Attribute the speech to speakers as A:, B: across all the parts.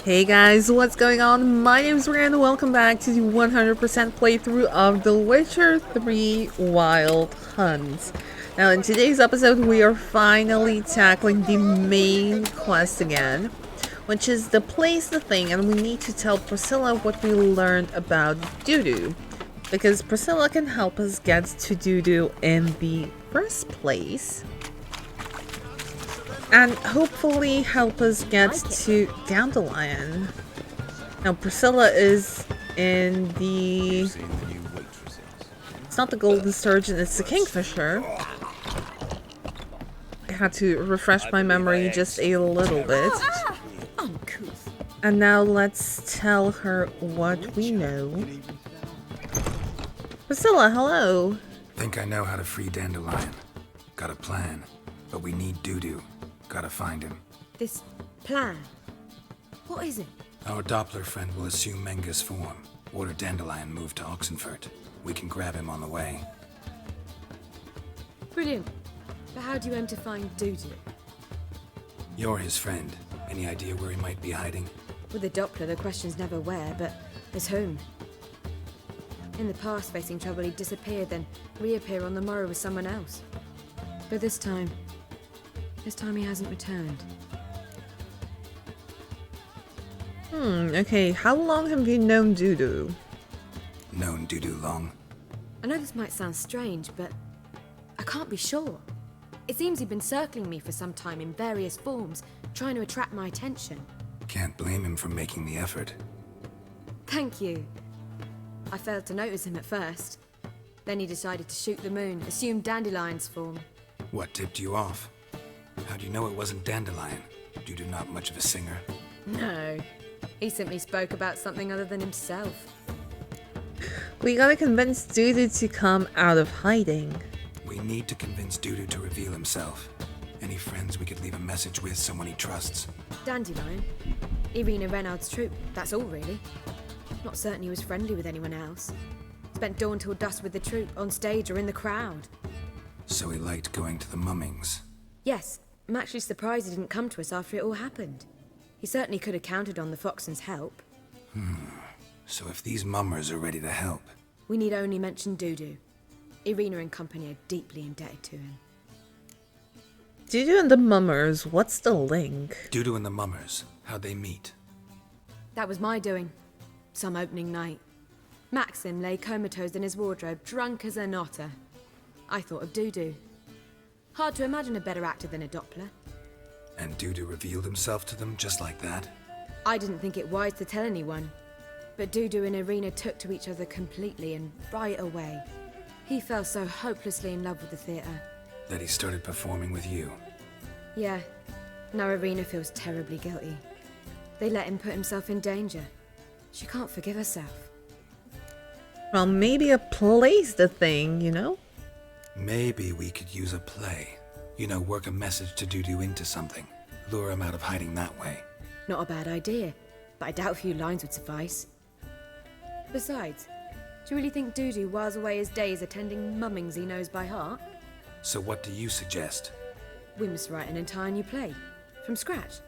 A: Hey guys, what's going on? My name is Rand and welcome back to the 100% playthrough of The Witcher 3 Wild Hunt. Now in today's episode we are finally tackling the main quest again, which is the place the thing, and we need to tell Priscilla what we learned about Dudu. Because Priscilla can help us get to Dudu in the first place. And hopefully help us get to Dandelion. Now Priscilla is in the... It's not the Golden Sturgeon, it's the Kingfisher. I had to refresh my memory just a little bit. And now let's tell her what we know. Priscilla, hello.
B: Think I know how to free Dandelion. Got a plan, but we need Dudu. Gotta find him.
C: This plan? What is it?
B: Our doppler friend will assume Menga's form. Order Dandelion move to Oxenfurt. We can grab him on the way.
C: Brilliant. But how do you aim to find Dudu?
B: You're his friend. Any idea where he might be hiding?
C: With the doppler, the question's never where, but as whom. In the past, facing trouble, he'd disappear, then reappear on the morrow with someone else. But this time he hasn't returned.
A: Okay, how long have you known Dudu?
B: Known Dudu long?
C: I know this might sound strange, but I can't be sure. It seems he'd been circling me for some time in various forms, trying to attract my attention.
B: Can't blame him for making the effort.
C: Thank you. I failed to notice him at first. Then he decided to shoot the moon, assume Dandelion's form.
B: What tipped you off? How do you know it wasn't Dandelion? Dudu not much of a singer?
C: No. He simply spoke about something other than himself.
A: We gotta convince Dudu to come out of hiding.
B: We need to convince Dudu to reveal himself. Any friends we could leave a message with, someone he trusts?
C: Dandelion? Irina Renarde's troupe, that's all really. Not certain he was friendly with anyone else. Spent dawn till dusk with the troupe, on stage or in the crowd.
B: So he liked going to the mummings.
C: Yes, I'm actually surprised he didn't come to us after it all happened. He certainly could have counted on the Foxen's help.
B: So if these mummers are ready to help...
C: We need only mention Dudu. Irina and company are deeply indebted to him.
A: Dudu and the mummers, what's the link?
B: Dudu and the mummers, how'd they meet?
C: That was my doing. Some opening night. Maxim lay comatose in his wardrobe, drunk as an otter. I thought of Dudu. Hard to imagine a better actor than a doppler.
B: And Dudu revealed himself to them just like that?
C: I didn't think it wise to tell anyone. But Dudu and Irina took to each other completely and right away. He fell so hopelessly in love with the theatre.
B: That he started performing with you?
C: Yeah. Now Irina feels terribly guilty. They let him put himself in danger. She can't forgive herself.
A: Well, maybe a play's the thing, you know?
B: Maybe we could use a play. You know, work a message to Dudu into something. Lure him out of hiding that way.
C: Not a bad idea, but I doubt a few lines would suffice. Besides, do you really think Dudu whiles away his days attending mummings he knows by heart?
B: So what do you suggest?
C: We must write an entire new play. From scratch.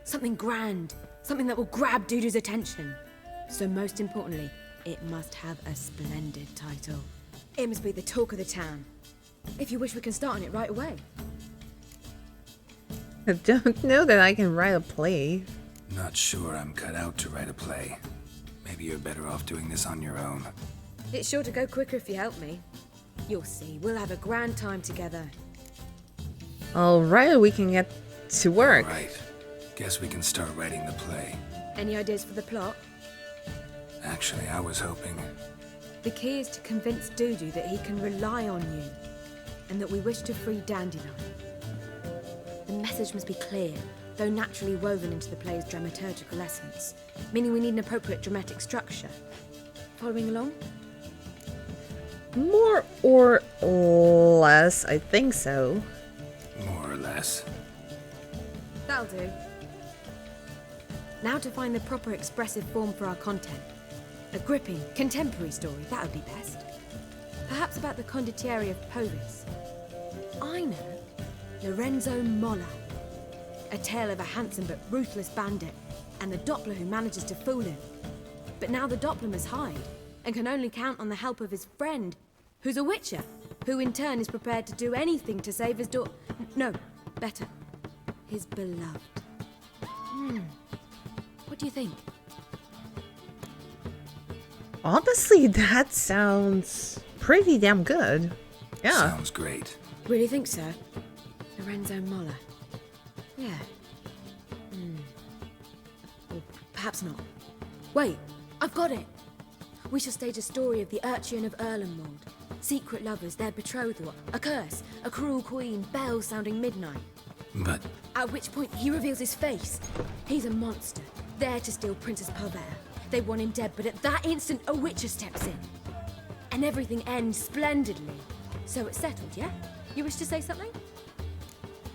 C: Something grand. Something that will grab Dudu's attention. So most importantly, it must have a splendid title. It must be the talk of the town. If you wish, we can start on it right away.
A: I don't know that I can write a play.
B: Not sure I'm cut out to write a play. Maybe you're better off doing this on your own.
C: It's sure to go quicker if you help me. You'll see, we'll have a grand time together.
A: Alright, we can get to work.
B: Right. Guess we can start writing the play.
C: Any ideas for the plot?
B: Actually, I was hoping...
C: The key is to convince Dudu that he can rely on you, and that we wish to free Dandelion. The message must be clear, though naturally woven into the play's dramaturgical essence, meaning we need an appropriate dramatic structure. Following along?
A: More or less, I think so.
B: More or less.
C: That'll do. Now to find the proper expressive form for our content. A gripping, contemporary story, that would be best. Perhaps about the condottieri of Povis. I know. Lorenzo Molla. A tale of a handsome but ruthless bandit and the doppler who manages to fool him. But now the doppler must hide, and can only count on the help of his friend, who's a witcher, who in turn is prepared to do anything to save his no, better, his beloved. What do you think?
A: Honestly, that sounds pretty damn good. Yeah.
B: Sounds great.
C: Really think so? Lorenzo Moller. Yeah. Or perhaps not. Wait, I've got it! We shall stage a story of the Urchin of Erlenwald. Secret lovers, their betrothal, a curse, a cruel queen, bells sounding midnight.
B: But
C: At which point he reveals his face. He's a monster, there to steal Princess Pavere. They want him dead, but at that instant a witcher steps in. And everything ends splendidly. So it's settled, yeah? You wish to say something?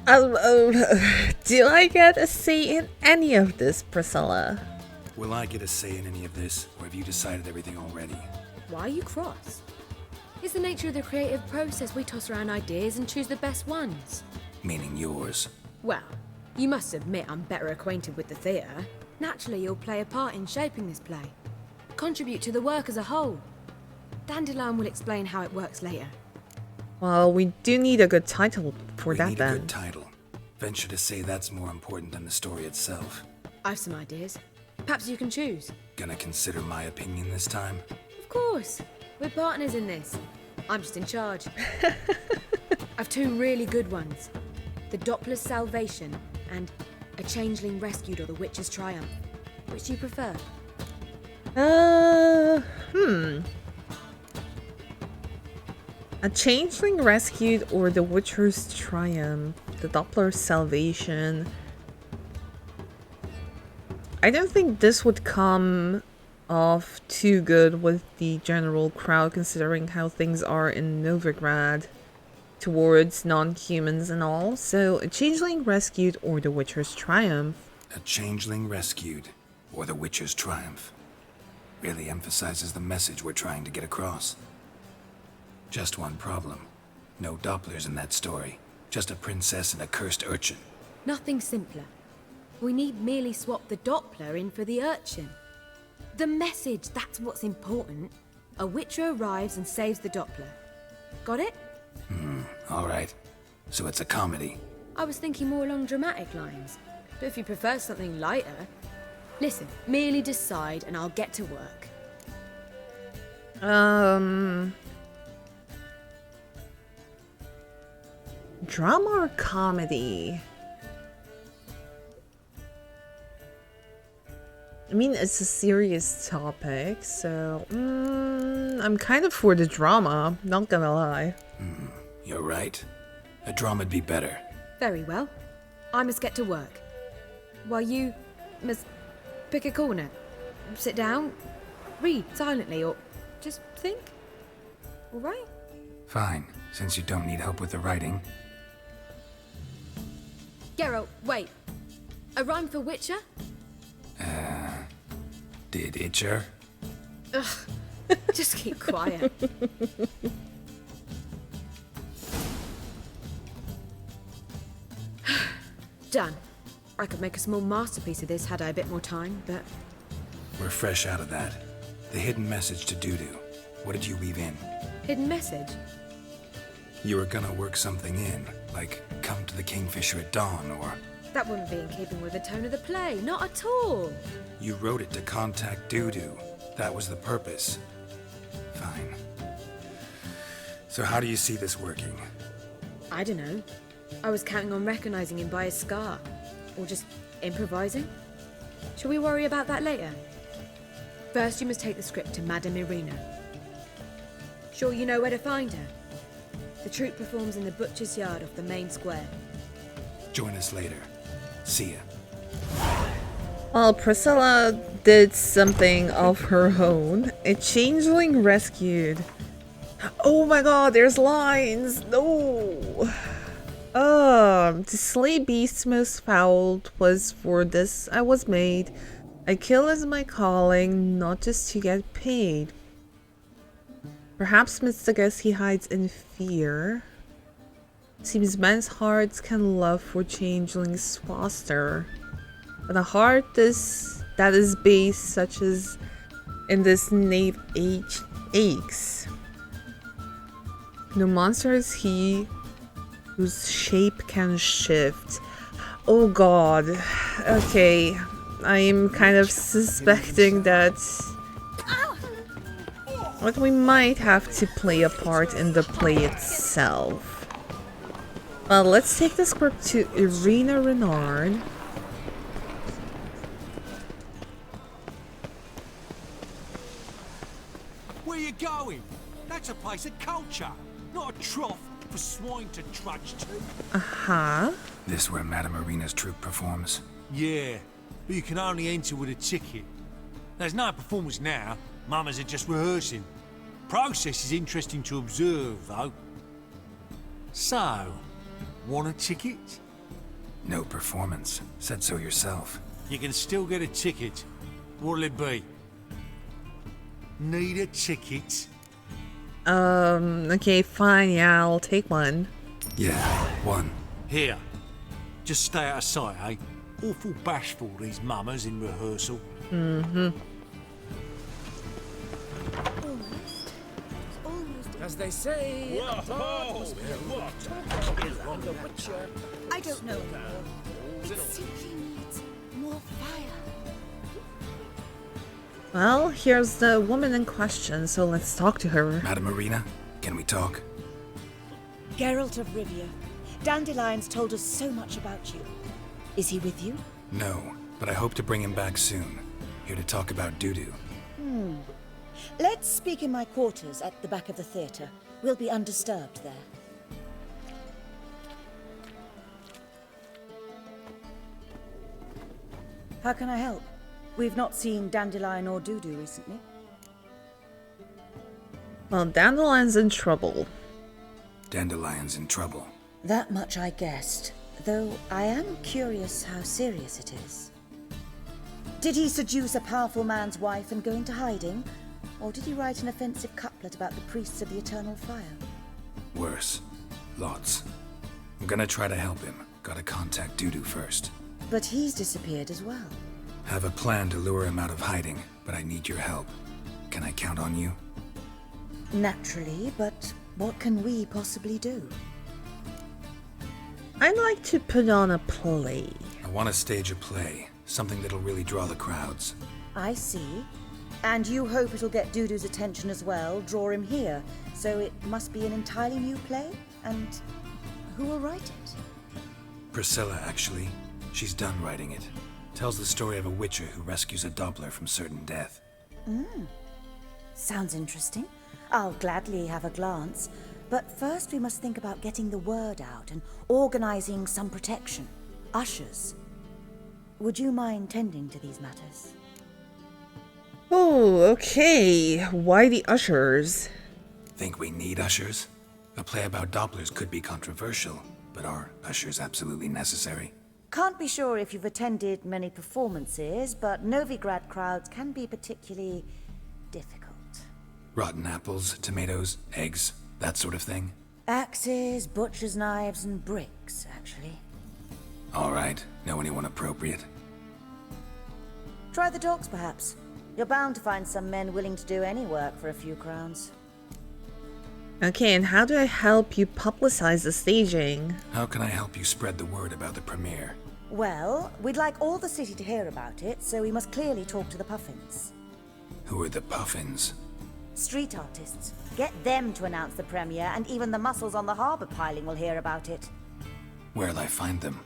A: Do I get a say in any of this, Priscilla?
B: will I get a say in any of this, or have you decided everything already?
C: Why are you cross? It's the nature of the creative process. We toss around ideas and choose the best ones.
B: Meaning yours.
C: Well, you must admit I'm better acquainted with the theatre. Naturally, you'll play a part in shaping this play. Contribute to the work as a whole. Dandelion will explain how it works later.
A: Well, we do need a good title for
B: We
A: that
B: need
A: then.
B: a good title. Venture to say that's more important than the story itself.
C: I've some ideas. Perhaps you can choose.
B: Gonna consider my opinion this time?
C: Of course. We're partners in this. I'm just in charge. I've two really good ones. The Doppler's Salvation and A Changeling Rescued or the Witch's Triumph. Which do you prefer?
A: A Changeling Rescued or the Witcher's Triumph. The Doppler's Salvation. I don't think this would come off too good with the general crowd, considering how things are in Novigrad towards non-humans and all. So, A Changeling Rescued or the Witcher's Triumph.
B: A Changeling Rescued, or the Witcher's Triumph. Really emphasizes the message we're trying to get across. Just one problem. No Dopplers in that story. Just a princess and a cursed urchin.
C: Nothing simpler. We need merely swap the Doppler in for the urchin. The message, that's what's important. A witcher arrives and saves the Doppler. Got it?
B: Alright. So it's a comedy.
C: I was thinking more along dramatic lines. But if you prefer something lighter... Listen, merely decide and I'll get to work.
A: Drama or comedy? I mean, it's a serious topic, so I'm kind of for the drama, not gonna lie.
B: You're right. A drama'd be better.
C: Very well. I must get to work. While you must pick a corner. Sit down, read silently, or just think. All right?
B: Fine, since you don't need help with the writing.
C: Geralt, wait. A rhyme for Witcher?
B: Did Itcher?
C: Just keep quiet. Done. I could make a small masterpiece of this had I a bit more time, but...
B: We're fresh out of that. The hidden message to Dudu. What did you weave in?
C: Hidden message?
B: You were gonna work something in, like come to the Kingfisher at dawn, or...
C: That wouldn't be in keeping with the tone of the play, not at all.
B: You wrote it to contact Dudu. That was the purpose. Fine. So how do you see this working?
C: I don't know. I was counting on recognizing him by his scar. Or just improvising. Shall we worry about that later? First, you must take the script to Madame Irina. Sure you know where to find her? The troupe performs in the butcher's yard off the main square.
B: Join us later. See ya.
A: Well, Priscilla did something of her own. A Changeling Rescued. Oh my god, there's lines! No! To slay beasts most foul was for this I was made. I kill as my calling, not just to get paid. Perhaps midst the guess he hides in fear. Seems men's hearts can love for changelings foster. But a heart this that is based such as in this Nave Aches. The monster is he whose shape can shift. Oh god. Okay. I'm kind of suspecting that we might have to play a part in the play itself. Well, let's take the script to Irina Renarde.
D: Where you going? That's a place of culture, not a trough for swine to trudge to.
A: Uh-huh.
B: This where Madame Irina's troupe performs?
D: Yeah, but you can only enter with a ticket. There's no performance now. Mamas are just rehearsing. Process is interesting to observe, though. So, want a ticket?
B: No performance. Said so yourself.
D: You can still get a ticket. What'll it be? Need a ticket?
A: Okay, fine, yeah, I'll take one.
B: Yeah, one.
D: Here. Just stay out of sight, eh? Awful bashful, these mamas in rehearsal.
A: Mm-hmm.
E: As they say,
C: I don't know. It simply needs more fire.
A: Well, here's the woman in question, so let's talk to her.
B: Madame Irina, can we talk?
F: Geralt of Rivia. Dandelion's told us so much about you. Is he with you?
B: No, but I hope to bring him back soon. Here to talk about Dudu.
F: Let's speak in my quarters at the back of the theatre. We'll be undisturbed there. How can I help? We've not seen Dandelion or Dudu recently.
A: Well, Dandelion's in trouble.
B: Dandelion's in trouble.
F: That much I guessed, though I am curious how serious it is. Did he seduce a powerful man's wife and go into hiding? Or did he write an offensive couplet about the priests of the eternal fire?
B: Worse. Lots. I'm gonna try to help him. Gotta contact Dudu first.
F: But he's disappeared as well.
B: Have a plan to lure him out of hiding, but I need your help. Can I count on you?
F: Naturally, but what can we possibly do?
A: I'd like to put on a play.
B: I want to stage a play. Something that'll really draw the crowds.
F: I see. And you hope it'll get Dudu's attention as well, draw him here. So it must be an entirely new play? And who will write it?
B: Priscilla, actually. She's done writing it. Tells the story of a witcher who rescues a doppler from certain death.
F: Sounds interesting. I'll gladly have a glance. But first we must think about getting the word out and organizing some protection. Ushers. Would you mind tending to these matters?
A: Oh, okay. Why the ushers?
B: Think we need ushers? A play about dopplers could be controversial, but are ushers absolutely necessary?
F: Can't be sure if you've attended many performances, but Novigrad crowds can be particularly difficult.
B: Rotten apples, tomatoes, eggs, that sort of thing?
F: Axes, butcher's knives, and bricks, actually.
B: All right. Know anyone appropriate?
F: Try the dogs, perhaps. You're bound to find some men willing to do any work for a few crowns.
A: Okay, and how do I help you publicize the staging?
B: How can I help you spread the word about the premiere?
F: Well, we'd like all the city to hear about it, so we must clearly talk to the Puffins.
B: Who are the Puffins?
F: Street artists. Get them to announce the premiere, and even the mussels on the harbour piling will hear about it.
B: Where'll I find them?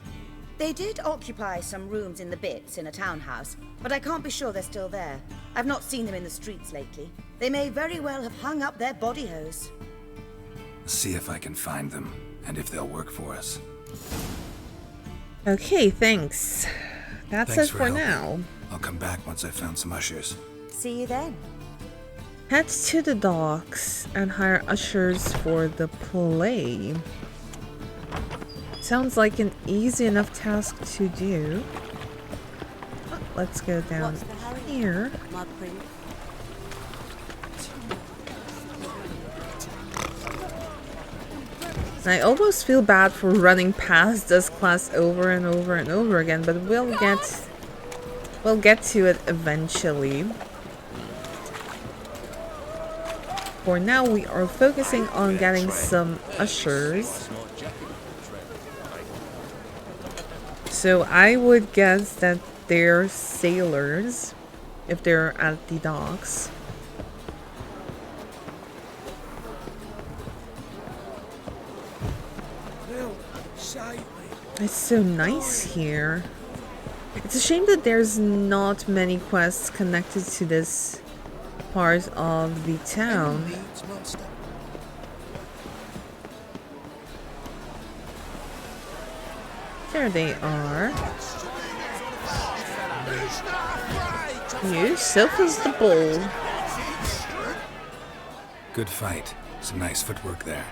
F: They did occupy some rooms in the Bits in a townhouse, but I can't be sure they're still there. I've not seen them in the streets lately. They may very well have hung up their body hose.
B: See if I can find them, and if they'll work for us.
A: Okay, thanks. That's
B: Thanks
A: it for
B: helping.
A: now.
B: I'll come back once I've found some ushers.
F: See you then.
A: Head to the docks and hire ushers for the play. Sounds like an easy enough task to do. Oh, let's go down here. I almost feel bad for running past this class over and over and over again, but we'll get We'll get to it eventually. For now, we are focusing on getting some ushers. So I would guess that they're sailors if they're at the docks. It's so nice here. It's a shame that there's not many quests connected to this part of the town. There they are. You, Sophie's the bull.
B: Good fight. Some nice footwork there.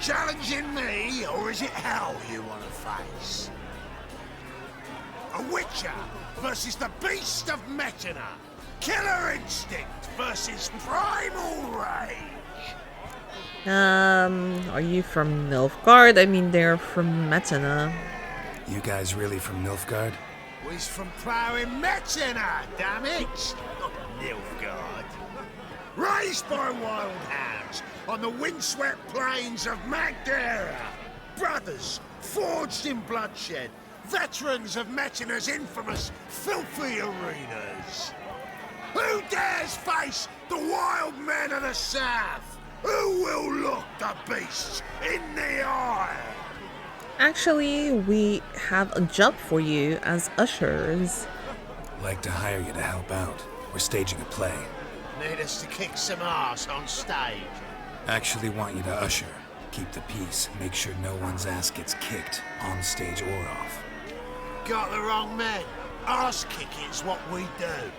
G: Challenging me, or is it hell you want to face? A witcher versus the beast of Metina. Killer instinct versus primal rage.
A: Are you from Nilfgaard? I mean, they're from Metina.
B: You guys really from Nilfgaard?
G: We's from ploughing Metina, damn it! Not Nilfgaard. Raised by wild hounds on the windswept plains of Magdera. Brothers forged in bloodshed. Veterans of Metina's infamous filthy arenas. Who dares face the wild men of the south? Who will look the beasts in the eye?
A: Actually, we have a job for you as ushers.
B: Like to hire you to help out. We're staging a play.
G: Need us to kick some ass on stage.
B: Actually want you to usher. Keep the peace. Make sure no one's ass gets kicked, on stage or off.
G: Got the wrong man. Ass kicking's what we do.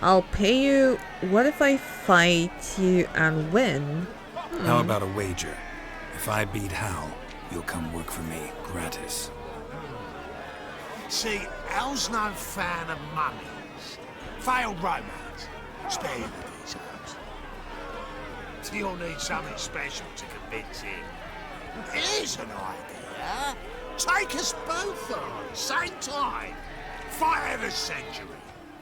A: I'll pay you. What if I fight you and win?
B: How about a wager? If I beat Hal, you'll come work for me, gratis.
G: See, Hal's no fan of mummies. Failed romance. Spare you the details. You'll need something special to convince him. Here's an idea. Take us both on, same time. Fight of the century.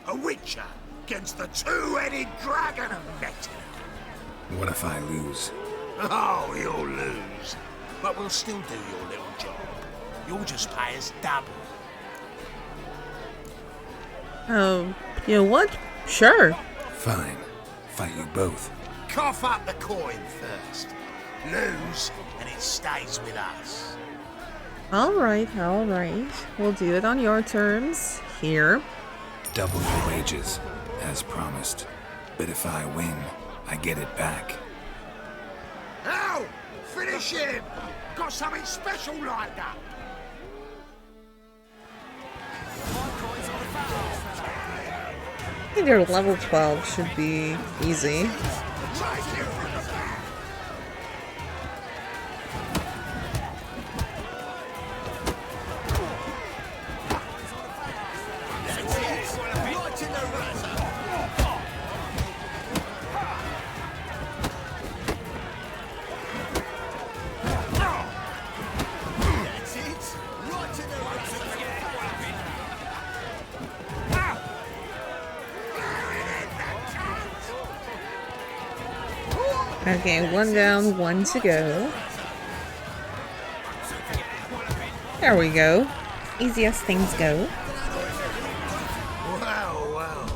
G: A witcher against the two-headed dragon of Metina.
B: What if I lose?
G: Oh, you'll lose. But we'll still do your little job. You'll just pay us double.
A: You know what? Sure.
B: Fine. Fight you both.
G: Cough up the coin first. Lose, and it stays with us.
A: Alright. We'll do it on your terms. Here.
B: Double your wages, as promised. But if I win, I get it back.
G: Now, finish him! Got something special lined up.
A: I think your level 12 should be easy. Okay, one down, one to go. There we go. Easy as things go.
G: Well.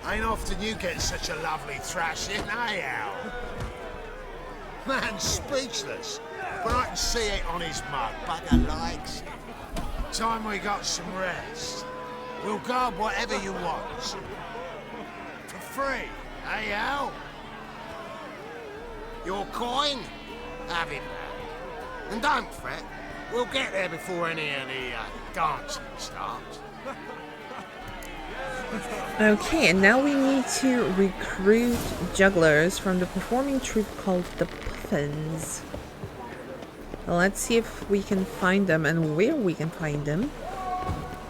G: Ain't often you get such a lovely thrashing, eh, Al? Man's speechless, but I can see it on his mug. Bugger likes it. Time we got some rest. We'll guard whatever you want. For free, eh, Al? Your coin? Have it back. And don't fret, we'll get there before any of the dancing starts.
A: Okay, and now we need to recruit jugglers from the performing troupe called the Puffins. Well, let's see if we can find them and where we can find them.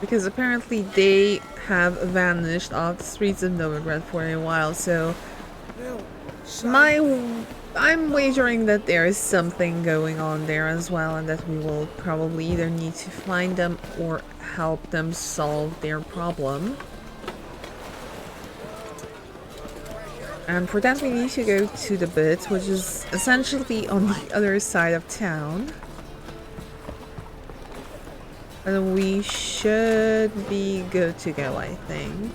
A: Because apparently they have vanished off the streets of Novigrad for a while, so my I'm wagering that there is something going on there as well, and that we will probably either need to find them or help them solve their problem. And for that we need to go to the bit, which is essentially on the other side of town. And we should be good to go, I think.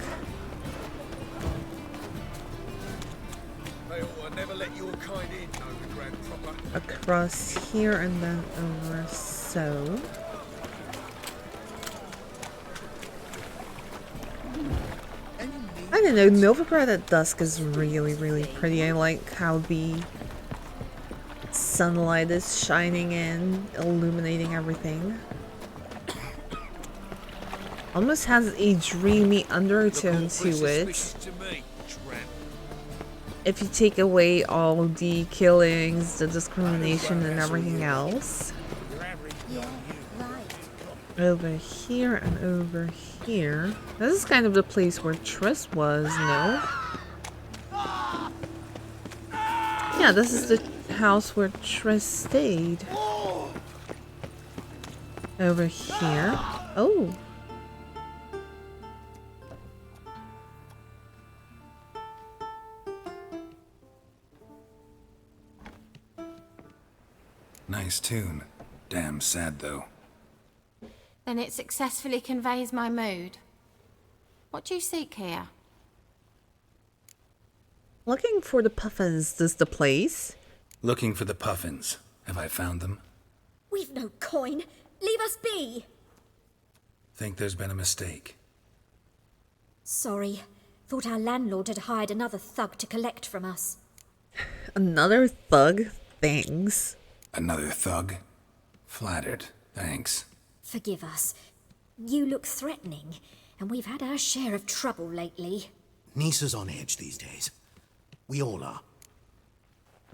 A: Across here and then over so. I don't know, Novigrad at dusk is really, really pretty. I like how the sunlight is shining in, illuminating everything. Almost has a dreamy undertone to it. If you take away all the killings, the discrimination and everything else. Over here and over here. This is kind of the place where Triss was, no? Yeah, this is the house where Triss stayed. Over here. Oh.
B: Nice tune. Damn sad, though.
H: Then it successfully conveys my mood. What do you seek here?
A: Looking for the puffins is the place.
B: Looking for the puffins. Have I found them?
I: We've no coin. Leave us be.
B: Think there's been a mistake.
I: Sorry. Thought our landlord had hired another thug to collect from us.
A: Another thug? Thanks.
B: Another thug? Flattered. Thanks.
I: Forgive us. You look threatening, and we've had our share of trouble lately.
G: Nisa's on edge these days. We all are.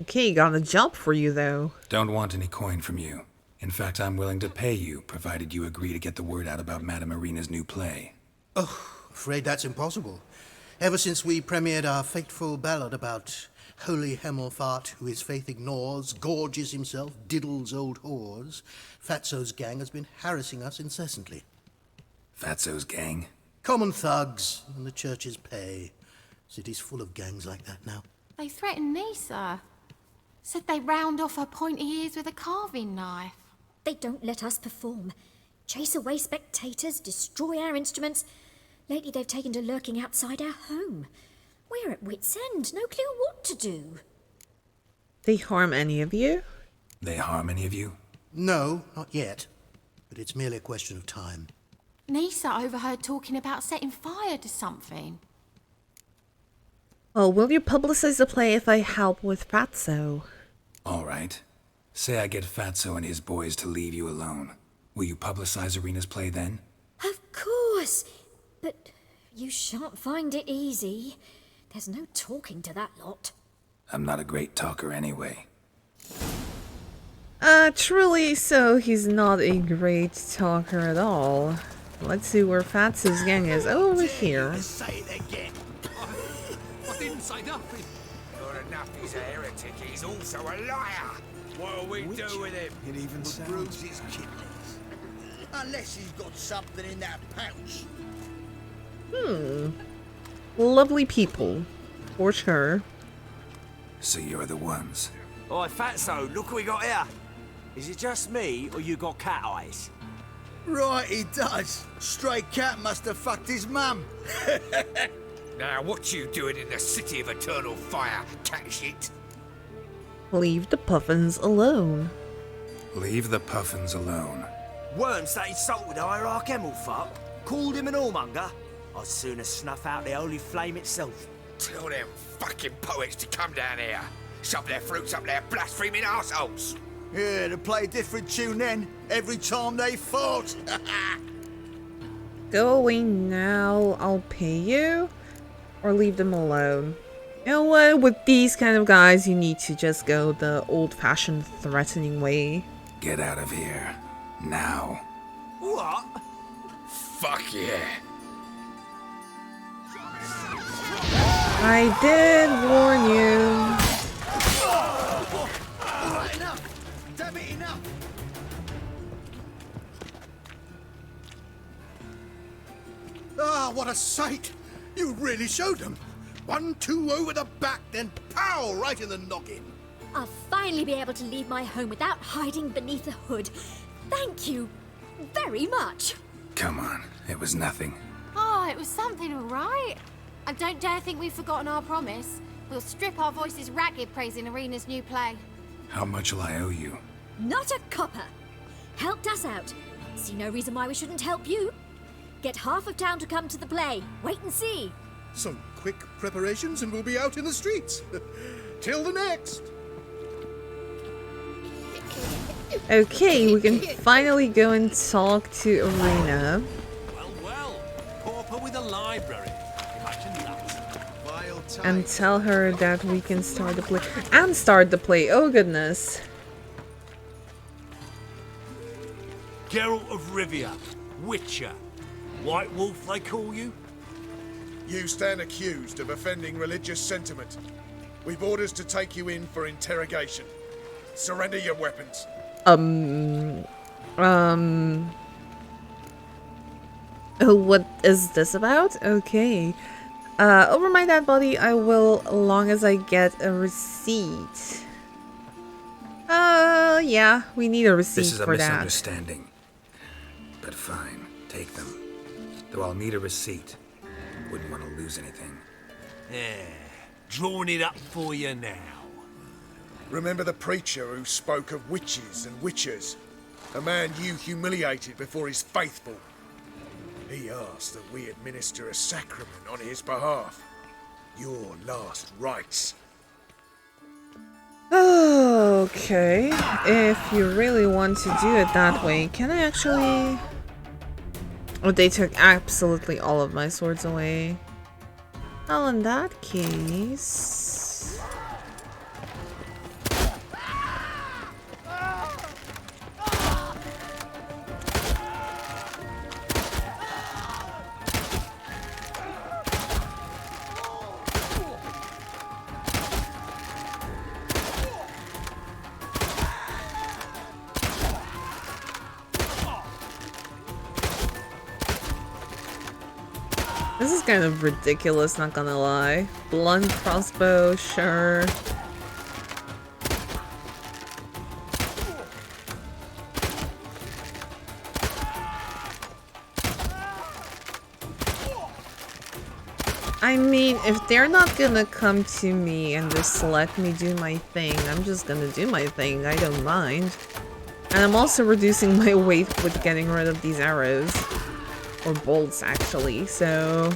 A: Okay, got a job for you though.
B: Don't want any coin from you. In fact, I'm willing to pay you, provided you agree to get the word out about Madame Irina's new play.
J: Oh, afraid that's impossible. Ever since we premiered our fateful ballad about holy Hemelfart, who his faith ignores, gorges himself, diddles old whores, Fatso's gang has been harassing us incessantly.
B: Fatso's gang?
J: Common thugs in the church's pay. City's full of gangs like that now.
H: They threatened Nisa. Said they round off her pointy ears with a carving knife.
I: They don't let us perform. Chase away spectators, destroy our instruments. Lately they've taken to lurking outside our home. We're at wit's end, no clue what to do.
A: They harm any of you?
B: They harm any of you?
J: No, not yet. But it's merely a question of time.
H: Nisa overheard talking about setting fire to something.
A: Well, will you publicize the play if I help with Fatso?
B: All right. Say I get Fatso and his boys to leave you alone. Will you publicize Irina's play then?
I: Of course. But you shan't find it easy. There's no talking to that lot.
B: I'm not a great talker anyway.
A: Truly so, he's not a great talker at all. Let's see where Fatso's gang is. Oh, over here.
G: Say it again.
D: I didn't say nothing.
E: Not enough he's a heretic, he's also a liar. What'll we do with him?
G: It even bruise his kidneys. Unless he's got something in that pouch.
A: Lovely people. For sure.
B: So you're the ones.
E: Oi, Fatso, look what we got here. Is it just me, or you got cat eyes?
G: Right, he does. Stray cat must have fucked his mum.
E: Now, what you doing in the city of eternal fire, cat shit?
A: Leave the puffins alone.
B: Leave the puffins alone.
E: Worms that insulted Hierarch Hemelfart, called him an whoremonger. I'd sooner snuff out the holy flame itself. Tell them fucking poets to come down here. Shove their fruits up their blaspheming arseholes.
G: Yeah, to play a different tune then, every time they fought.
A: Go away now, I'll pay you. Or leave them alone. You know what, with these kind of guys, you need to just go the old-fashioned threatening way.
B: Get out of here. Now.
E: What? Fuck yeah.
A: I did warn you.
J: What a sight! You really showed them. 1-2 over the back, then pow! Right in the noggin.
I: I'll finally be able to leave my home without hiding beneath a hood. Thank you very much.
B: Come on, it was nothing.
H: Oh, it was something, all right. I don't dare think we've forgotten our promise. We'll strip our voices ragged praising Irina's new play.
B: How much will I owe you?
I: Not a copper. Helped us out. See no reason why we shouldn't help you. Get half of town to come to the play. Wait and see.
J: Some quick preparations and we'll be out in the streets. Till the next.
A: Okay, we can finally go and talk to Irina.
D: Well, pauper with a library. Imagine that.
A: And tell her that we can start the play. And start the play, oh goodness.
D: Geralt of Rivia, Witcher. White Wolf, they call you?
G: You stand accused of offending religious sentiment. We've orders to take you in for interrogation. Surrender your weapons.
A: What is this about? Okay. Over my dead body, I will, long as I get a receipt. Yeah, we need a receipt
B: This is a
A: for that.
B: misunderstanding. But fine, take them. Though I'll need a receipt. Wouldn't want to lose anything.
D: Yeah, drawing it up for you now.
G: Remember the preacher who spoke of witches and witchers? A man you humiliated before his faithful. He asked that we administer a sacrament on his behalf. Your last rites.
A: Okay, if you really want to do it that way, can I actually... Oh, they took absolutely all of my swords away. Well, in that case... This is kind of ridiculous, not gonna lie. Blunt crossbow, sure. I mean, if they're not gonna come to me and just let me do my thing, I'm just gonna do my thing, I don't mind. And I'm also reducing my weight with getting rid of these arrows. Or bolts, actually, so...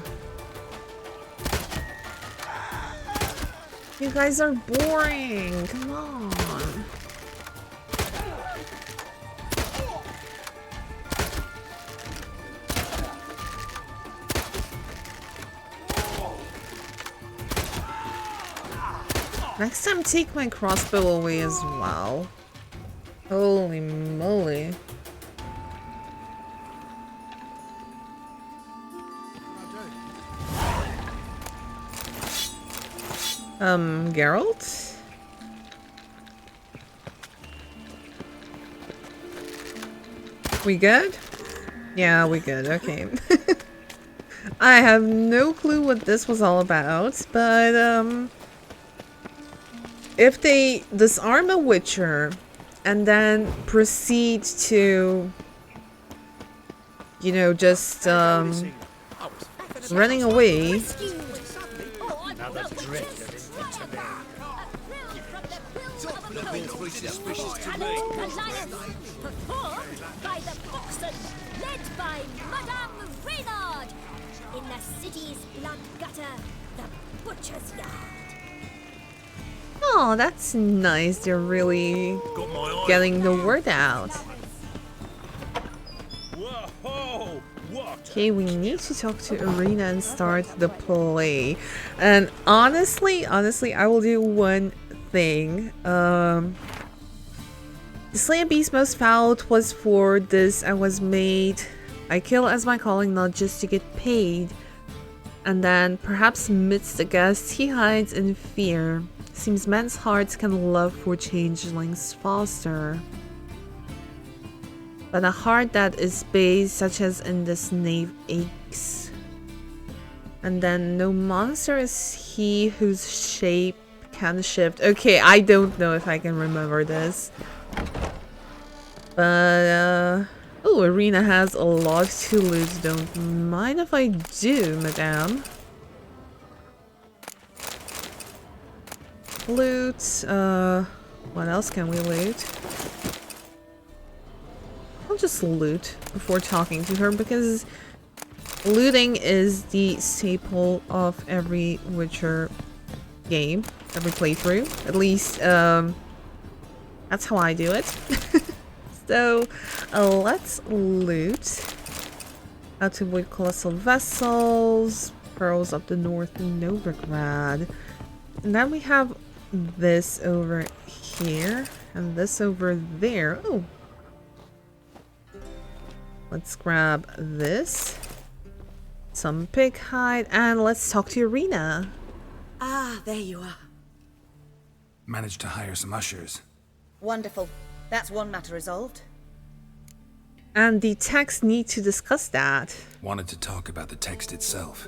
A: You guys are boring! Come on! Next time, take my crossbow away as well. Holy moly. Geralt? We good? Yeah, we good, okay. I have no clue what this was all about, but, if they disarm a Witcher and then proceed to, you know, just, running away...
I: Performed by the Foxen, led by Madame Renarde, in the city's blood gutter, the Butcher's Yard.
A: Oh, that's nice. They're really getting the word out. Okay, we need to talk to Irina and start the play. And honestly, I will do one thing. The Slay a Beast Most Foul was for this and was made. I kill as my calling, not just to get paid. And then, perhaps midst the guests, he hides in fear. Seems men's hearts can love for changelings foster. But a heart that is base, such as in this knave, aches. And then no monster is he whose shape can shift. Okay, I don't know if I can remember this. But, oh, Irina has a lot to loot. Don't mind if I do, madame. Loot, what else can we loot? I'll just loot before talking to her because looting is the staple of every Witcher game, every playthrough. At least, that's how I do it. So, let's loot. How to avoid colossal vessels, pearls of the North Novigrad. And then we have this over here, and this over there. Oh! Let's grab this. Some pig hide, and let's talk to Irina.
F: Ah, there you are.
B: Managed to hire some ushers.
F: Wonderful. That's one matter resolved.
A: And the text need to discuss that.
B: Wanted to talk about the text itself.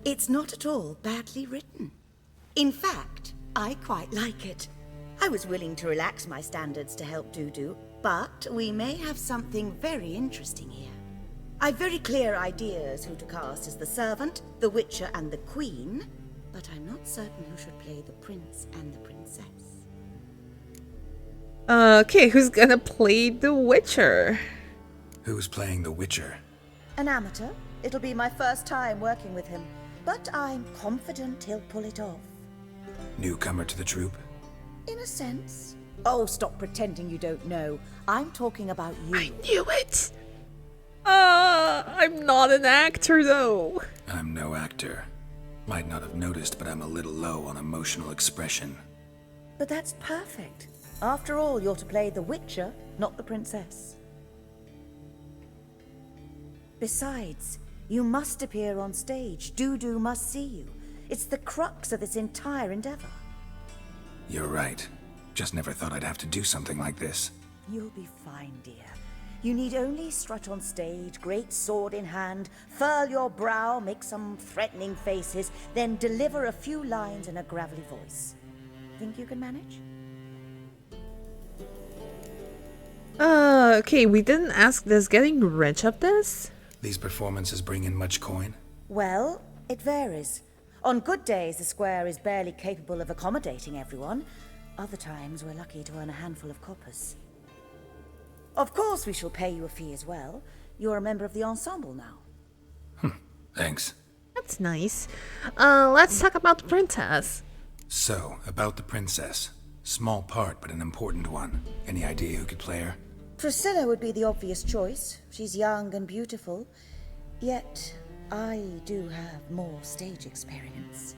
F: It's not at all badly written. In fact, I quite like it. I was willing to relax my standards to help Dudu, but we may have something very interesting here. I've very clear ideas who to cast as the servant, the witcher, and the queen, but I'm not certain who should play the prince and the princess.
A: Okay, who's gonna play the Witcher?
B: Who's playing the Witcher?
F: An amateur. It'll be my first time working with him, but I'm confident he'll pull it off.
B: Newcomer to the troupe?
F: In a sense. Oh, stop pretending you don't know. I'm talking about you.
A: I knew it! I'm not an actor though.
B: I'm no actor. Might not have noticed, but I'm a little low on emotional expression.
F: But that's perfect. After all, you're to play the Witcher, not the princess. Besides, you must appear on stage. Dudu must see you. It's the crux of this entire endeavor.
B: You're right. Just never thought I'd have to do something like this.
F: You'll be fine, dear. You need only strut on stage, great sword in hand, furl your brow, make some threatening faces, then deliver a few lines in a gravelly voice. Think you can manage?
A: Okay, we didn't ask this. Getting rich of this?
B: These performances bring in much coin?
F: Well, it varies. On good days, the square is barely capable of accommodating everyone. Other times, we're lucky to earn a handful of coppers. Of course, we shall pay you a fee as well. You're a member of the ensemble now.
B: Thanks.
A: That's nice. Let's talk about the princess.
B: So, about the princess. Small part, but an important one. Any idea who could play her?
F: Priscilla would be the obvious choice. She's young and beautiful. Yet, I do have more stage experience.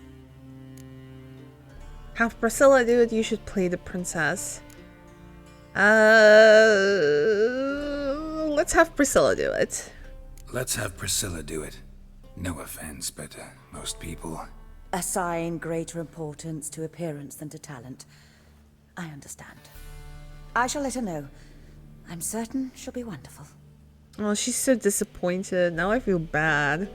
A: Have Priscilla do it, you should play the princess. Let's have Priscilla do it.
B: Let's have Priscilla do it. No offense, but most people...
F: Assign greater importance to appearance than to talent. I understand. I shall let her know. I'm certain she'll be wonderful.
A: Oh, she's so disappointed. Now I feel bad.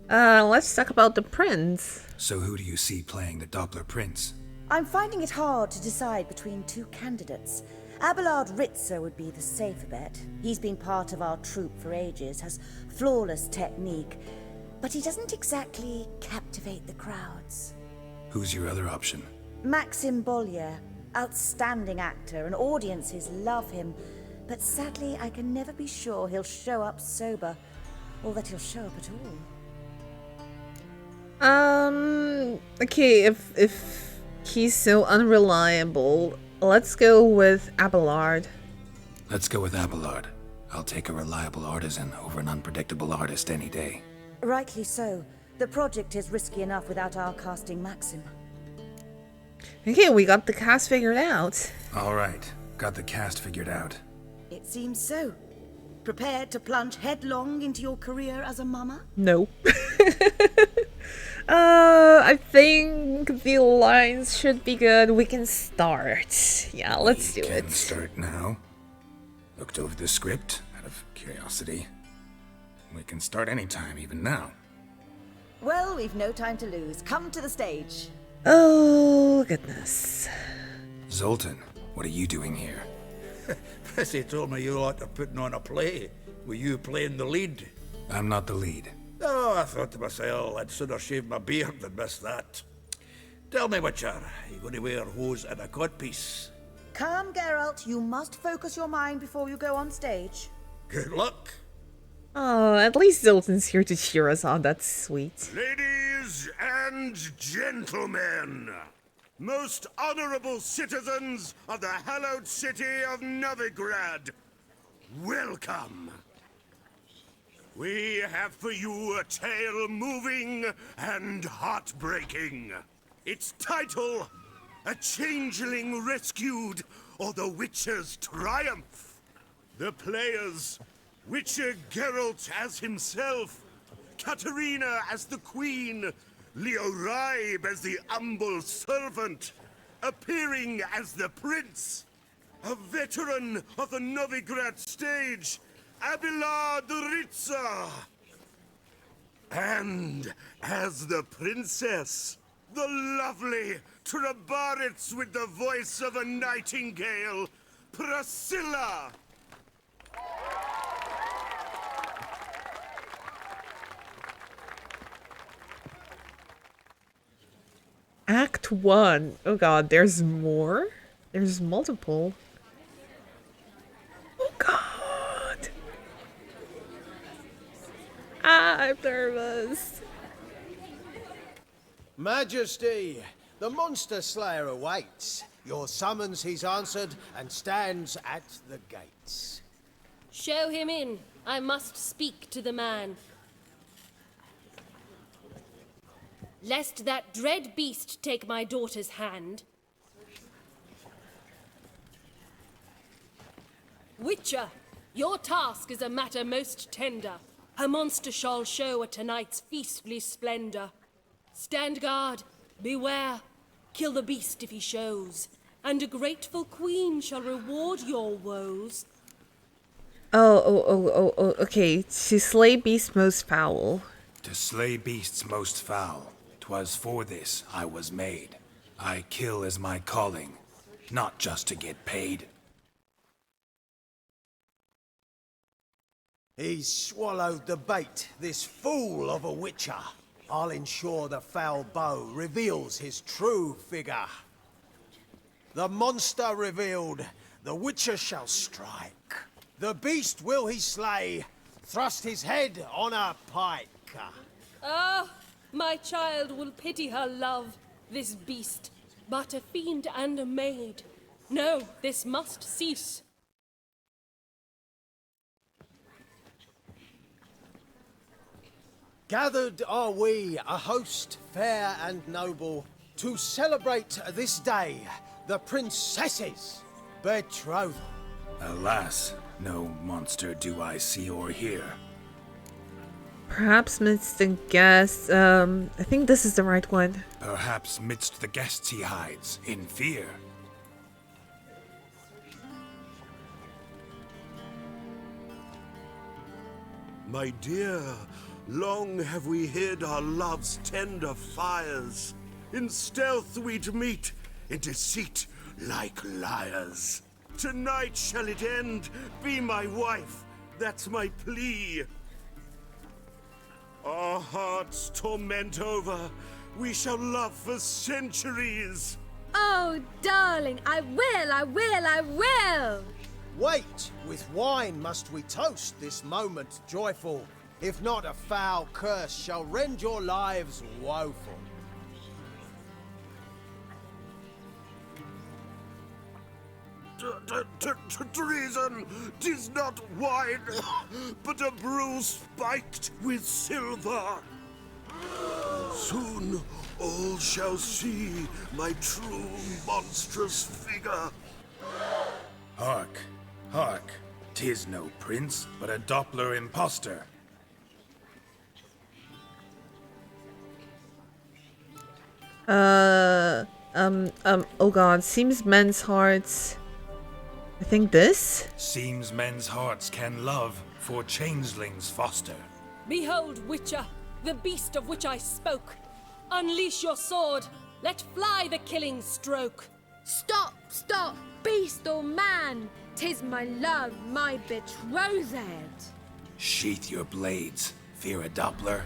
A: Let's talk about the prince.
B: So who do you see playing the Doppler prince?
F: I'm finding it hard to decide between two candidates. Abelard Ritzer would be the safer bet. He's been part of our troupe for ages, has flawless technique, but he doesn't exactly captivate the crowds.
B: Who's your other option?
F: Maxim Bollier, outstanding actor, and audiences love him, but sadly I can never be sure he'll show up sober, or that he'll show up at all.
A: Okay, if he's so unreliable, let's go with Abelard.
B: Let's go with Abelard. I'll take a reliable artisan over an unpredictable artist any day.
F: Rightly so. The project is risky enough without our casting Maxim.
A: Okay, we got the cast figured out.
B: Alright, got the cast figured out.
F: It seems so. Prepared to plunge headlong into your career as a mama?
A: No. I think the lines should be good. We can start. Yeah, let's do it.
B: We can start now. Looked over the script out of curiosity. We can start anytime, even now.
F: Well, we've no time to lose. Come to the stage.
A: Oh, goodness.
B: Zoltan, what are you doing here?
G: Prissy told me you liked putting on a play. Were you playing the lead?
B: I'm not the lead.
G: Oh, I thought to myself, I'd sooner shave my beard than miss that. Tell me, Witcher, you going to wear hose and a codpiece?
F: Calm, Geralt. You must focus your mind before you go on stage.
G: Good luck.
A: Oh, at least Zoltan's here to cheer us on. That's sweet.
G: Ladies and gentlemen, most honorable citizens of the hallowed city of Novigrad, welcome. We have for you a tale moving and heartbreaking. Its title, A Changeling Rescued, or the Witcher's Triumph. The players, Witcher Geralt as himself, Katerina as the Queen, Leo Ribe as the humble servant, appearing as the Prince, a veteran of the Novigrad stage, Abelard Ritza, and as the Princess, the lovely Trabaritz with the voice of a nightingale, Priscilla.
A: Act 1. Oh god, there's more? There's multiple. Oh god. I'm nervous.
K: Majesty, the monster slayer awaits. Your summons he's answered and stands at the gates.
L: Show him in. I must speak to the man. Lest that dread beast take my daughter's hand. Witcher, your task is a matter most tender. A monster shall show at tonight's feastly splendor. Stand guard, beware, kill the beast if he shows, and a grateful queen shall reward your woes.
A: Oh, okay. To slay beast most foul.
B: To slay beasts most foul. 'Twas for this I was made. I kill as my calling, not just to get paid.
K: He's swallowed the bait, this fool of a witcher. I'll ensure the foul bow reveals his true figure. The monster revealed, the witcher shall strike. The beast will he slay, thrust his head on a pike.
L: Ah, my child will pity her love, this beast, but a fiend and a maid. No, this must cease.
K: Gathered are we, a host fair and noble, to celebrate this day, the princess's betrothal.
B: Alas, no monster do I see or hear.
A: Perhaps midst the guests. I think this is the right one.
B: Perhaps midst the guests he hides, in fear.
G: My dear, long have we hid our love's tender fires. In stealth we'd meet, in deceit like liars. Tonight shall it end, be my wife, that's my plea. Our hearts torment over, we shall love for centuries.
C: Oh, darling, I will!
K: Wait, with wine must we toast this moment joyful. If not, a foul curse shall rend your lives woeful.
G: Treason, 'tis not wine, but a brew spiked with silver. Soon all shall see my true monstrous figure.
B: Hark, hark, 'tis no prince, but a doppler impostor.
A: Oh god, seems men's hearts. I think this?
B: Seems men's hearts can love, for changelings foster.
L: Behold, Witcher, the beast of which I spoke. Unleash your sword. Let fly the killing stroke.
C: Stop, stop, beast or man! 'Tis my love, my betrothed.
B: Sheath your blades. Fear a doppler?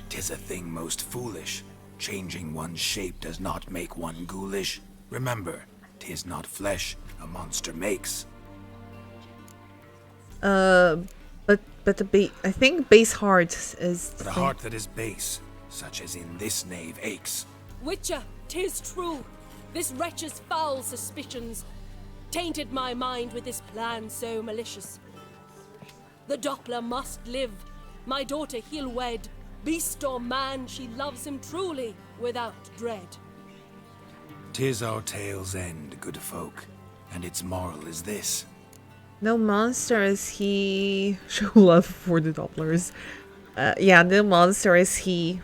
B: 'Tis a thing most foolish. Changing one's shape does not make one ghoulish. Remember, 'tis not flesh a monster makes.
A: But I think base heart is
B: But a heart that is base, such as in this knave aches.
L: Witcher, 'tis true. This wretch's foul suspicions tainted my mind with this plan so malicious. The doppler must live. My daughter he'll wed. Beast or man, she loves him truly, without dread.
B: 'Tis our tale's end, good folk, and its moral is this.
A: no monster is he. Show love for the dopplers. Yeah, no monster is he.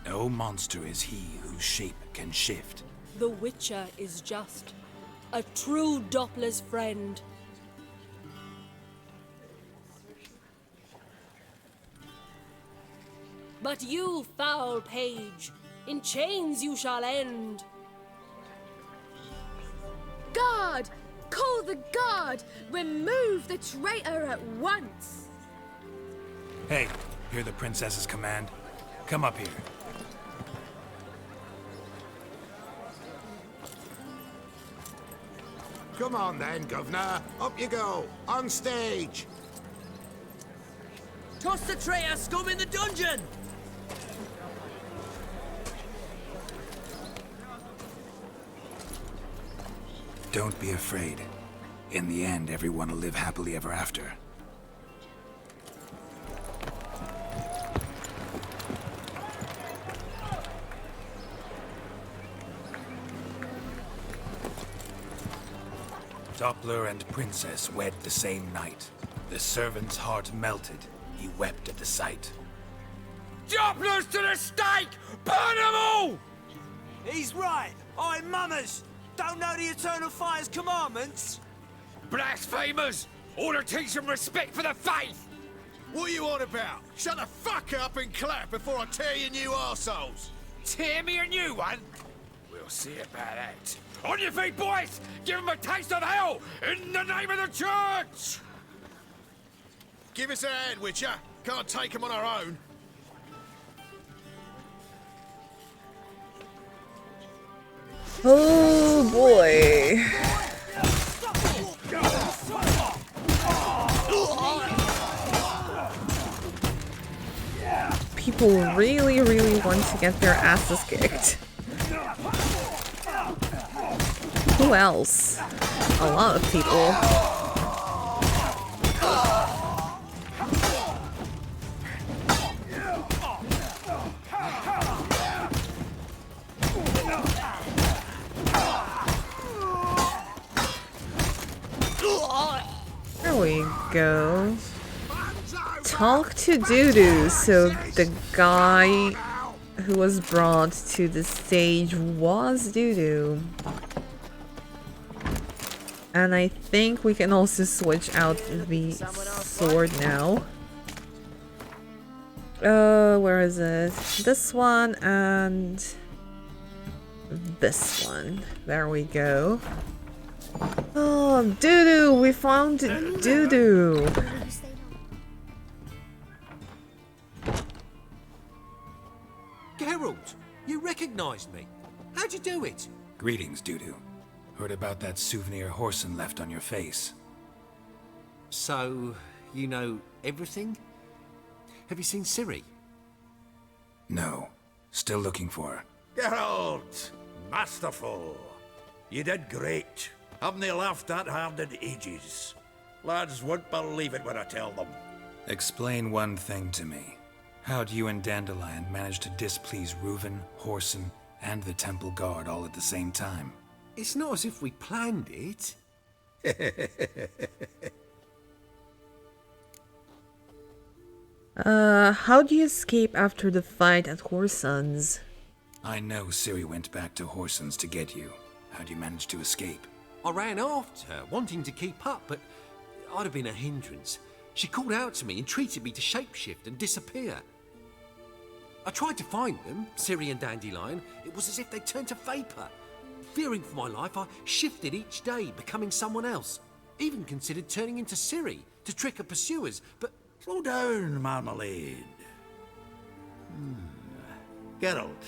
B: No monster is he whose shape can shift.
L: The Witcher is just a true doppler's friend. But you, foul page, in chains you shall end.
C: Guard! Call the guard! Remove the traitor at once!
B: Hey, hear the princess's command? Come up here.
G: Come on then, governor. Up you go. On stage.
M: Toss the traitor scum in the dungeon!
B: Don't be afraid. In the end, everyone will live happily ever after. Doppler and princess wed the same night. The servant's heart melted. He wept at the sight.
E: Dopplers to the stake! Burn them all!
M: He's right. I'm mummers. Don't know the Eternal Fire's commandments?
E: Blasphemers! Order teach them respect for the faith!
G: What are you on about? Shut the fuck up and clap before I tear you new arseholes.
E: Tear me a new one? We'll see about that. On your feet, boys! Give them a taste of hell in the name of the church!
G: Give us a hand, Witcher. Can't take them on our own.
A: Oh boy. People really, really want to get their asses kicked. Who else? A lot of people. There we go. Talk to Dudu. So the guy who was brought to the stage was Dudu. And I think we can also switch out the sword now. Where is it? This one and this one. There we go. Oh, Dudu! We found Dudu!
K: Geralt, you recognized me. How'd you do it?
B: Greetings, Dudu. Heard about that souvenir Whoreson left on your face.
K: So, you know everything? Have you seen Ciri?
B: No. Still looking for her.
N: Geralt! Masterful! You did great. Haven't they laughed that hard in ages? Lads won't believe it when I tell them.
B: Explain one thing to me. How'd you and Dandelion manage to displease Reuven, Whoreson, and the Temple Guard all at the same time?
K: It's not as if we planned it.
A: How'd you escape after the fight at Whoreson's?
B: I know Ciri went back to Whoreson's to get you. How'd you manage to escape?
K: I ran after her, wanting to keep up, but I'd have been a hindrance. She called out to me, entreated me to shapeshift and disappear.
O: I tried to find them, Ciri and Dandelion. It was as if they turned to vapour. Fearing for my life, I shifted each day, becoming someone else. Even considered turning into Ciri to trick her pursuers, but...
N: Slow down, Marmalade. Geralt,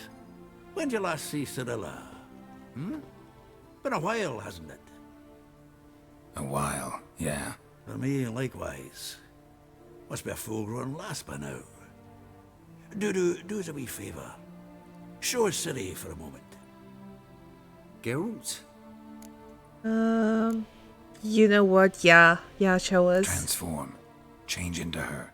N: when did you last see Cirilla? Been a while, hasn't it?
B: A while, yeah.
N: For me, likewise. Must be a full-grown lass by now. Dudu, do us a wee favour. Show us Ciri for a moment.
O: Geralt?
A: You know what? Yeah, show us.
B: Transform. Change into her.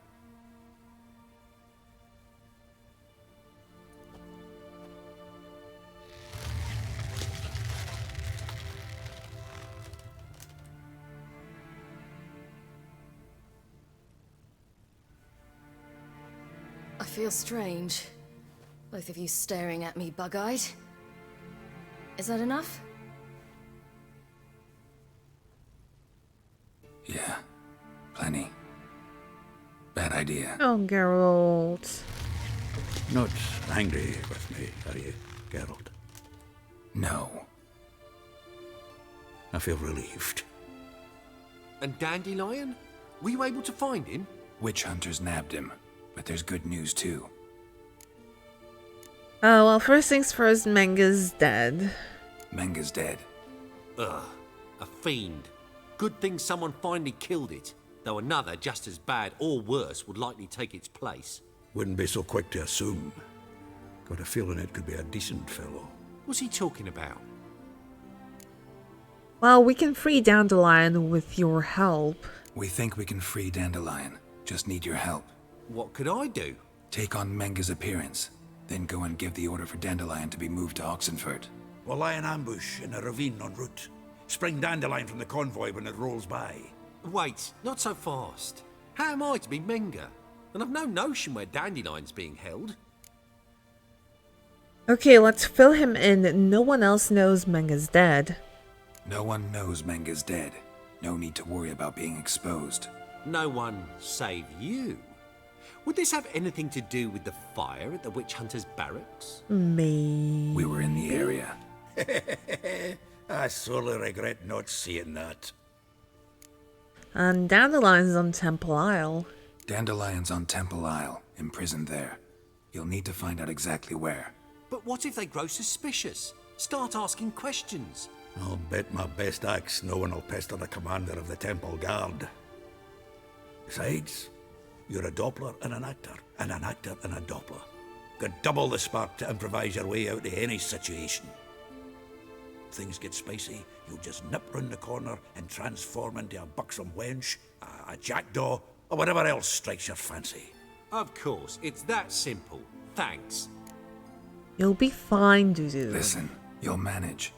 P: I feel strange. Both of you staring at me bug-eyed. Is that enough?
B: Yeah. Plenty. Bad idea.
A: Oh, Geralt.
N: Not angry with me, are you, Geralt?
B: No.
N: I feel relieved.
O: And Dandelion? Were you able to find him?
B: Witch hunters nabbed him, but there's good news too.
A: Oh, well, first things first, Menga's dead.
B: Menga's dead.
O: Ugh, a fiend. Good thing someone finally killed it, though another, just as bad or worse, would likely take its place.
N: Wouldn't be so quick to assume. Got a feeling it could be a decent fellow.
O: What's he talking about?
A: Well, we can free Dandelion with your help.
B: We think we can free Dandelion. Just need your help.
O: What could I do?
B: Take on Menga's appearance, then go and give the order for Dandelion to be moved to Oxenford.
N: We'll lie in ambush in a ravine en route. Spring Dandelion from the convoy when it rolls by.
O: Wait, not so fast. How am I to be Menga? And I've no notion where Dandelion's being held.
A: Okay, let's fill him in. No one else knows Menga's dead.
B: No one knows Menga's dead. No need to worry about being exposed.
O: No one save you. Would this have anything to do with the fire at the witch hunter's barracks?
A: Maybe.
B: We were in the area.
N: I sorely regret not seeing that.
A: And Dandelion's on Temple Isle.
B: Dandelion's on Temple Isle, imprisoned there. You'll need to find out exactly where.
O: But what if they grow suspicious? Start asking questions?
N: I'll bet my best axe no one will pester the commander of the Temple Guard. Besides, you're a doppler and an actor and a doppler. Got double the spark to improvise your way out of any situation. If things get spicy, you'll just nip round the corner and transform into a buxom wench, a jackdaw, or whatever else strikes your fancy.
O: Of course, it's that simple. Thanks.
A: You'll be fine, Dudu.
B: Listen, you'll manage.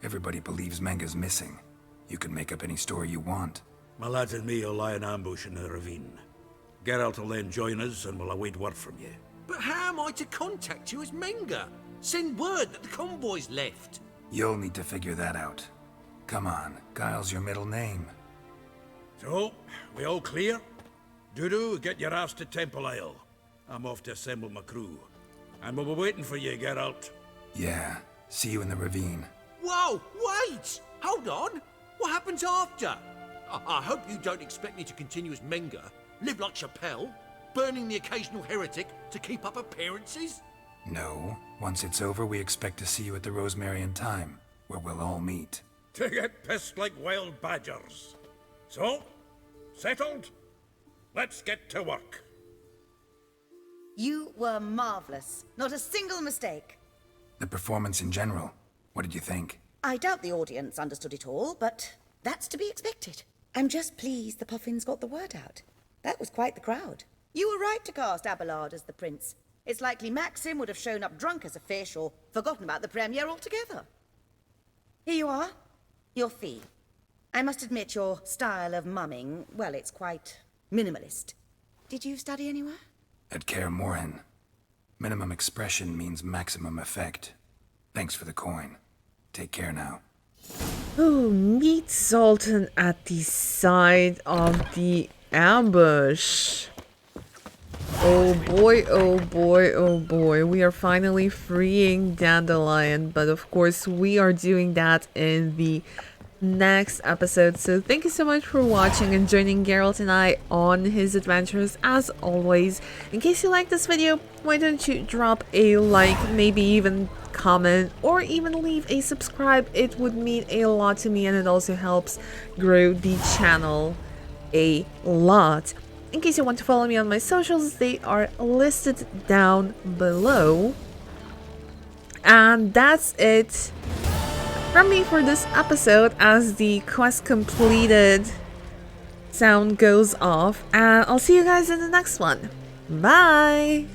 B: Everybody believes Menga's missing. You can make up any story you want.
N: My lads and me will lie in ambush in the ravine. Geralt will then join us and we'll await word from you.
O: But how am I to contact you as Menga? Send word that the convoy's left.
B: You'll need to figure that out. Come on, Guile's your middle name.
N: So, we all clear? Dudu, get your ass to Temple Isle. I'm off to assemble my crew. And we'll be waiting for you, Geralt.
B: Yeah, see you in the ravine.
O: Whoa, wait! Hold on! What happens after? I hope you don't expect me to continue as Menga, live like Chappelle, burning the occasional heretic to keep up appearances?
B: No. Once it's over, we expect to see you at the Rosemary in Time, where we'll all meet.
N: To get pissed like wild badgers. So, settled? Let's get to work.
F: You were marvelous. Not a single mistake.
B: The performance in general, what did you think?
F: I doubt the audience understood it all, but that's to be expected. I'm just pleased the Puffins got the word out. That was quite the crowd. You were right to cast Abelard as the prince. It's likely Maxim would have shown up drunk as a fish or forgotten about the premiere altogether. Here you are. Your fee. I must admit your style of mumming, well, it's quite minimalist. Did you study anywhere?
B: At Kaer Morhen. Minimum expression means maximum effect. Thanks for the coin. Take care now.
A: Oh, meet Sultan at the side of the ambush. Oh boy, oh boy, oh boy. We are finally freeing Dandelion, but of course we are doing that in the next episode. So thank you so much for watching and joining Geralt and I on his adventures as always. In case you like this video, why don't you drop a like, maybe even comment, or even leave a subscribe. It would mean a lot to me, and it also helps grow the channel a lot. In case you want to follow me on my socials, they are listed down below. And that's it from me for this episode, as the quest completed sound goes off. And I'll see you guys in the next one. Bye!